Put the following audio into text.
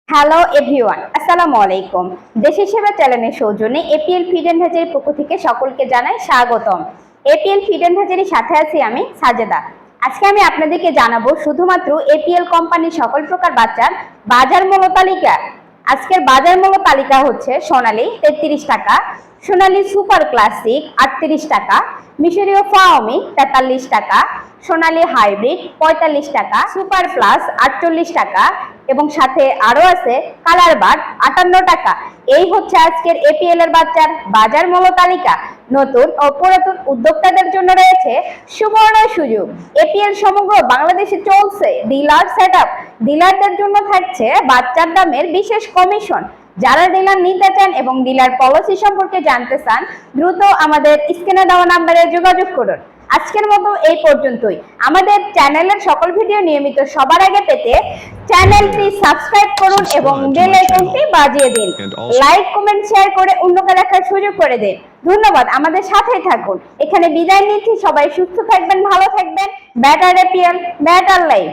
Hello everyone, আসসালামু আলাইকুম। দেশি সেবা চ্যানেলের সৌজন্যে এপিএল ফিড এন্ড হ্যাচারির পক্ষ থেকে সকলকে জানাই স্বাগতম। এপিএল ফিড এন্ড হ্যাচারির সাথে আছি আমি সাজেদা। আজকে আমি আপনাদেরকে জানাবো শুধুমাত্র এপিএল কোম্পানির সকল প্রকার বাচ্চার বাজার মূল্য তালিকা। আজকের বাজার মূল্য তালিকা হচ্ছে সোনালী 33 টাকা, সোনালী সুপার ক্লাসিক 38 টাকা, মিশরীয় ফাওমি 43 টাকা, সোনালী হাইব্রিড 45 টাকা, সুপার প্লাস 48 টাকা এবং সাথে আরো আছে কালার বার 58 টাকা। এই হচ্ছে আজকের এপিএল এর বাচ্চার বাজার মূল্য তালিকা। নতুন ও পুরাতন উদ্যোক্তাদের জন্য রয়েছে সুবর্ণ সুযোগ। এপিএল সমগ্র বাংলাদেশে চলছে ডিলার সেটআপ। ডিলারদের জন্য থাকছে বাচ্চার দামের বিশেষ কমিশন। যারা ডিলার নিতে চান এবং ডিলার পলিসি সম্পর্কে জানতে চান, দ্রুত আমাদের স্ক্রিনে দেওয়া নম্বরে যোগাযোগ করুন। আজকের মতো এই পর্যন্তই। আমাদের চ্যানেলের সকল ভিডিও নিয়মিত সবার আগে পেতে চ্যানেলটি সাবস্ক্রাইব করুন এবং বেল আইকনটি বাজিয়ে দিন। লাইক, কমেন্ট, শেয়ার করে অন্যকে দেখার সুযোগ করে দিন। ধন্যবাদ, আমাদের সাথেই থাকুন। এখানে বিদায় নিচ্ছি। সবাই সুস্থ থাকবেন, ভালো থাকবেন। Batter APL, batter life.